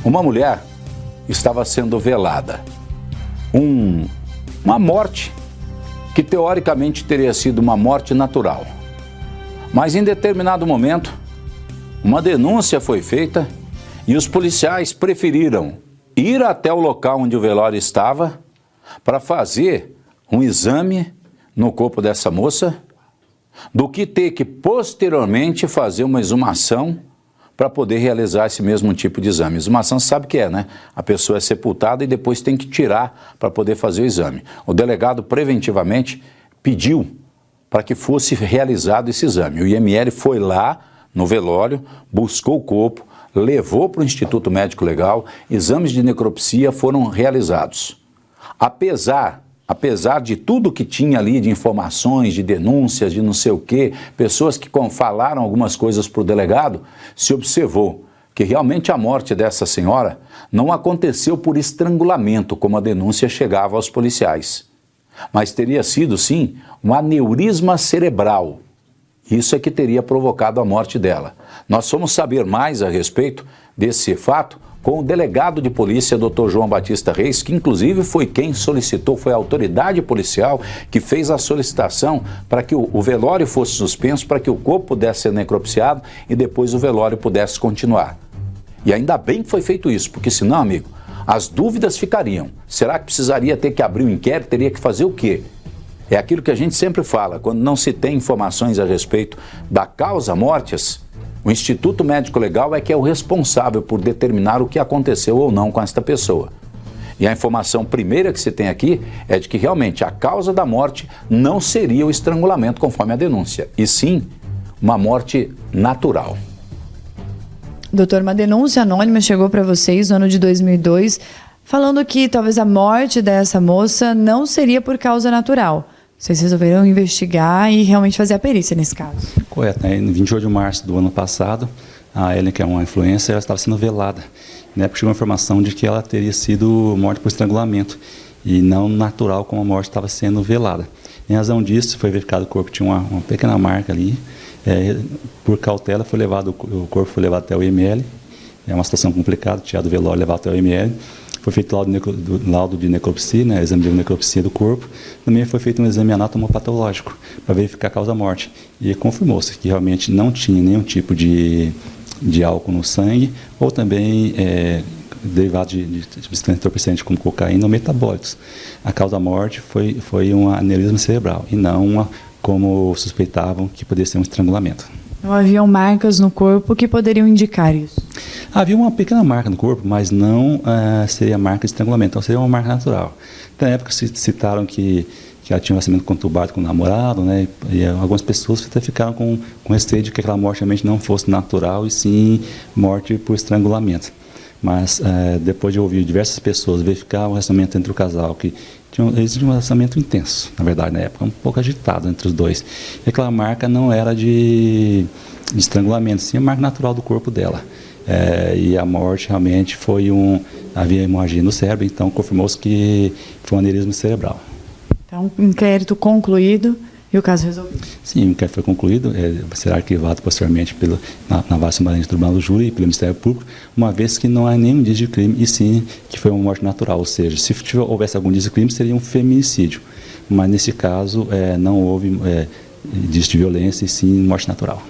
Uma mulher estava sendo velada. Uma morte que teoricamente teria sido uma morte natural. Mas em determinado momento, uma denúncia foi feita e os policiais preferiram ir até o local onde o velório estava para fazer um exame no corpo dessa moça, do que ter que posteriormente fazer uma exumação para poder realizar esse mesmo tipo de exame. Exumação você sabe o que é, né? A pessoa é sepultada e depois tem que tirar para poder fazer o exame. O delegado preventivamente pediu para que fosse realizado esse exame. O IML foi lá no velório, buscou o corpo, levou para o Instituto Médico Legal, exames de necropsia foram realizados. Apesar de tudo que tinha ali de informações, de denúncias, de não sei o quê, pessoas que falaram algumas coisas para o delegado, se observou que realmente a morte dessa senhora não aconteceu por estrangulamento, como a denúncia chegava aos policiais, mas teria sido, sim, um aneurisma cerebral. Isso é que teria provocado a morte dela. Nós fomos saber mais a respeito desse fato com o delegado de polícia, Dr. João Batista Reis, que inclusive foi quem solicitou, foi a autoridade policial que fez a solicitação para que o velório fosse suspenso, para que o corpo pudesse ser necropsiado e depois o velório pudesse continuar. E ainda bem que foi feito isso, porque senão, amigo, as dúvidas ficariam. Será que precisaria ter que abrir um inquérito, teria que fazer o quê? É aquilo que a gente sempre fala, quando não se tem informações a respeito da causa-mortes, o Instituto Médico Legal é que é o responsável por determinar o que aconteceu ou não com esta pessoa. E a informação primeira que se tem aqui é de que realmente a causa da morte não seria o estrangulamento conforme a denúncia, e sim uma morte natural. Doutor, uma denúncia anônima chegou para vocês no ano de 2002, falando que talvez a morte dessa moça não seria por causa natural. Vocês resolveram investigar e realmente fazer a perícia nesse caso. Correto, né? No 28 de março do ano passado, a Ellen, que é uma influencer, ela estava sendo velada. Na época chegou a informação de que ela teria sido morta por estrangulamento e não natural como a morte estava sendo velada. Em razão disso, foi verificado o corpo, tinha uma pequena marca ali. Por cautela, o corpo foi levado até o IML. É uma situação complicada, tirado do velório, levado até o IML. Foi feito o laudo de necropsia, né, exame de necropsia do corpo. Também foi feito um exame anatomopatológico para verificar a causa da morte. E confirmou-se que realmente não tinha nenhum tipo de álcool no sangue ou também derivado de substância entorpecente como cocaína ou metabólicos. A causa da morte foi um aneurisma cerebral e não como suspeitavam que poderia ser um estrangulamento. Não haviam marcas no corpo que poderiam indicar isso? Havia uma pequena marca no corpo, mas não seria marca de estrangulamento, então seria uma marca natural. Na época citaram que ela tinha um relacionamento conturbado com o namorado, né? E algumas pessoas até ficaram com receio de que aquela morte realmente não fosse natural e sim morte por estrangulamento. Mas depois de ouvir diversas pessoas verificar o relacionamento entre o casal, que existia um relacionamento intenso, na verdade, na época, um pouco agitado entre os dois. E aquela marca não era de estrangulamento, sim a marca natural do corpo dela. E a morte realmente havia hemorragia no cérebro, então confirmou-se que foi um aneurisma cerebral. Então, inquérito concluído e o caso resolvido? Sim, o inquérito foi concluído, será arquivado posteriormente na Vara Sumarina do Tribunal do Júri e pelo Ministério Público, uma vez que não há nenhum indício de crime, e sim que foi uma morte natural, ou seja, se houvesse algum indício de crime, seria um feminicídio, mas nesse caso não houve indício de violência, e sim morte natural.